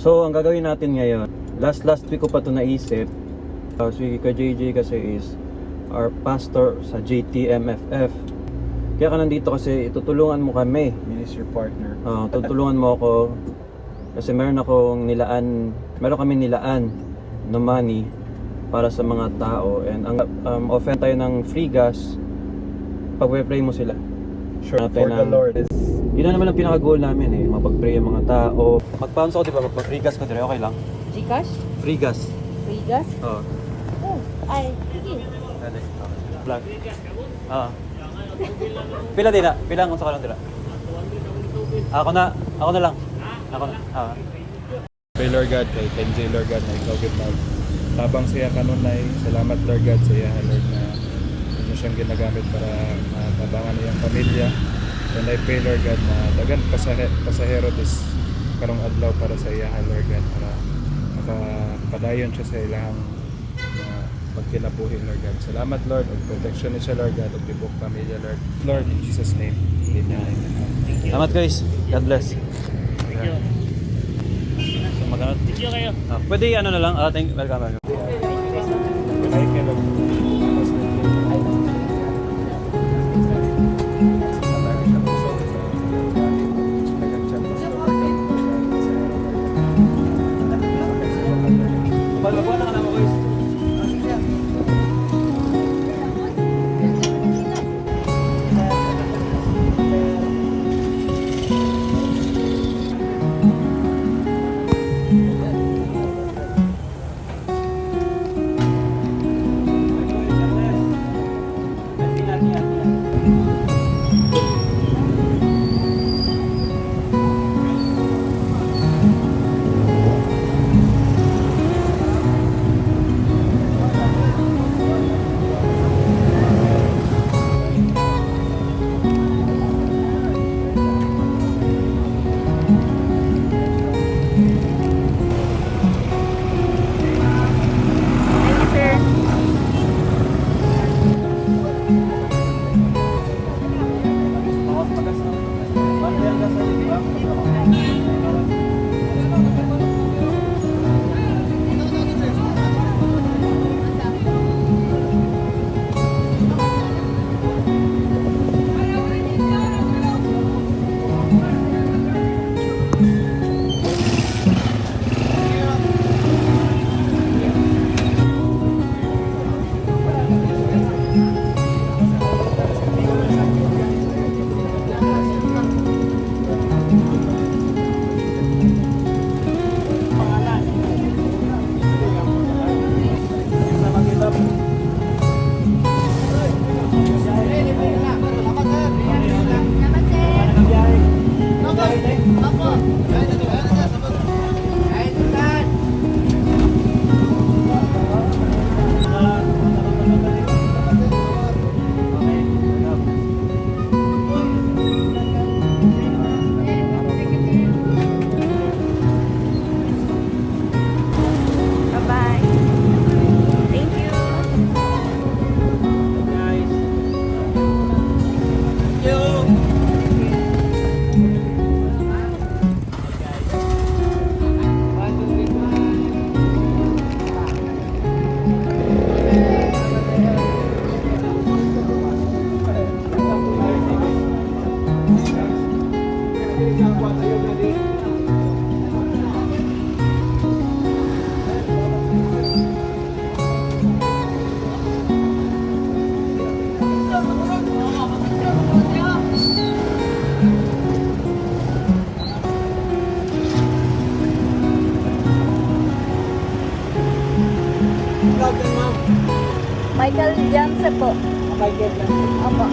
So, ang gagawin natin ngayon, last week ko pa ito naisip. Si Kuya JJ kasi is our pastor sa JTMFF. Kaya ka nandito kasi tutulungan mo kami. Ministry partner. Tutulungan mo ako kasi meron kami nilaan na money para sa mga tao, and ang offend tayo ng free gas pag-pray mo sila. Sure, for the Lord. Yun na naman ang pinaka-goal namin eh, mapag-pray yung mga tao. Mag-pounds ako, di ba? Mag-free gas ko, okay lang? Gcash? Free gas. Free gas? Oo. Oh, ay, sige. Vlog. Pila din na? Pila ang sa kalang dila? Ako na lang. Ako na. Pray Lord God, kay Kenji Lord God, na ikaw gitnag. Tabang siya kanunay, salamat Lord God sa iya Lord na ito siyang ginagamit para matabangan iyang pamilya. And I pray Lord God na dagan pasahero dis karong adlaw para sa iya Lord God, para makapadayon siya sa ilang pagkinabuhi Lord God. Salamat Lord, og protection ni siya Lord God, og tibok pamilya Lord. Lord, in Jesus name. Amen. Salamat guys. God bless. Thank you. So, magkano? Thank you kayo. Pwede ano na lang. Welcome. Ay, kaya Michael Janse po. Michael Janse. Opo.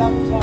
Thank you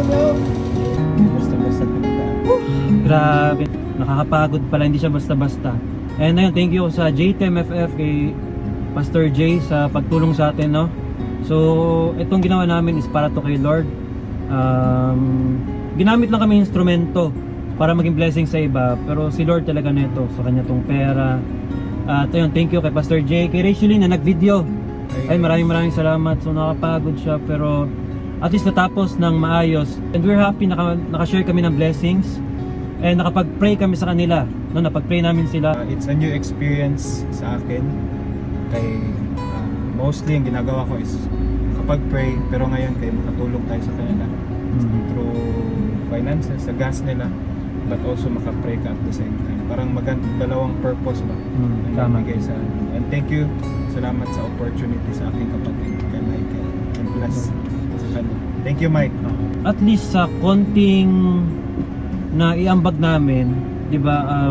po. Basta-basta pinagdaan. Grabe, nakakapagod pala, hindi siya basta-basta. And ayun, thank you sa JTMFF kay Pastor Jay sa pagtulong sa atin, no? So, itong ginawa namin is para to kay Lord. Ginamit lang kami instrumento para maging blessing sa iba, pero si Lord talaga nito, sa kanya tong pera. At ayun, thank you kay Pastor Jay, kay Rachelyn na nag-video. Ay, maraming salamat. So, nakapagod siya, pero at least natapos ng maayos. And we're happy, nakashare kami ng blessings. And nakapag-pray kami sa kanila. No, napag-pray namin sila. It's a new experience sa akin. Kay mostly ang ginagawa ko is makapag-pray, pero ngayon kay makatulong tayo sa kanila through finances, sa gas nila, but also makapray ka at the same time. Parang dalawang purpose ba ang Tama. nabigay sa akin. And thank you, salamat sa opportunity sa aking kapatid kay Michael. And bless sa kanya. Thank you, Mike. At least sa konting na iambag namin, 'di ba,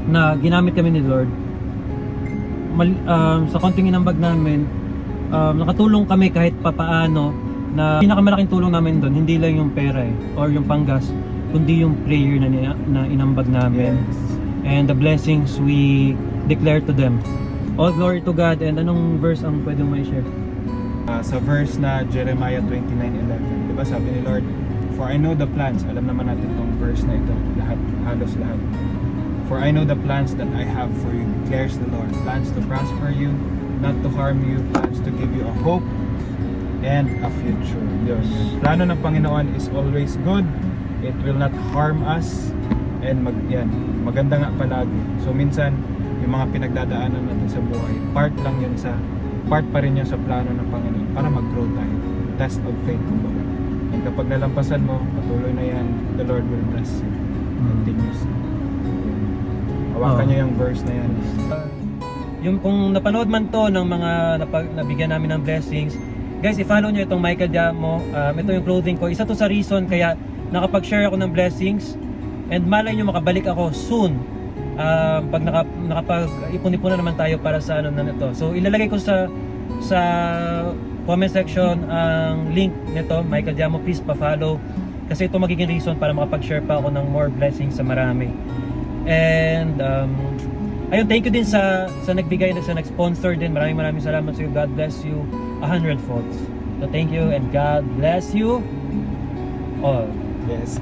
na ginamit kami ni Lord. Sa konting inambag namin, nakatulong kami kahit papaano. Na pinakamalaking tulong namin doon, hindi lang yung pera or yung panggas, kundi yung prayer na inambag namin. Yes. And the blessings we declare to them. All glory to God. And anong verse ang pwede mo i-share? Sa verse na Jeremiah 29:11, 'di ba sabi ni Lord, "For I know the plans," alam naman natin tong verse na ito, halos lahat. "For I know the plans that I have for you," declares the Lord, "plans to prosper you, not to harm you, plans to give you a hope and a future." Yun. Plano ng Panginoon is always good. It will not harm us. And maganda nga palagi. So minsan, yung mga pinagdadaanan natin sa buhay, part pa rin yun sa plano ng Panginoon para mag-grow tayo. Test of faith, kumbaga. And kapag nalampasan mo, patuloy na yan, the Lord will bless you continuously. Hawakan niyo yung verse na yan. Yung kung napanood man to ng mga nabigyan namin ng blessings, guys, i-follow nyo itong Michael Diamo. Ito yung clothing ko. Isa to sa reason kaya nakapag-share ako ng blessings. And malay nyo makabalik ako soon. Pag nakapag-ipon-ipon na naman tayo para sa ano na ito. So ilalagay ko sa comment section ang link nito, Michael Diamo. Please pa-follow. Kasi ito magiging reason para makapag-share pa ako ng more blessings sa marami. And ayun, thank you din sa nagbigay na sa nag-sponsor din. Maraming salamat sa iyo. God bless you 100 folds. So thank you and God bless you all. Yes.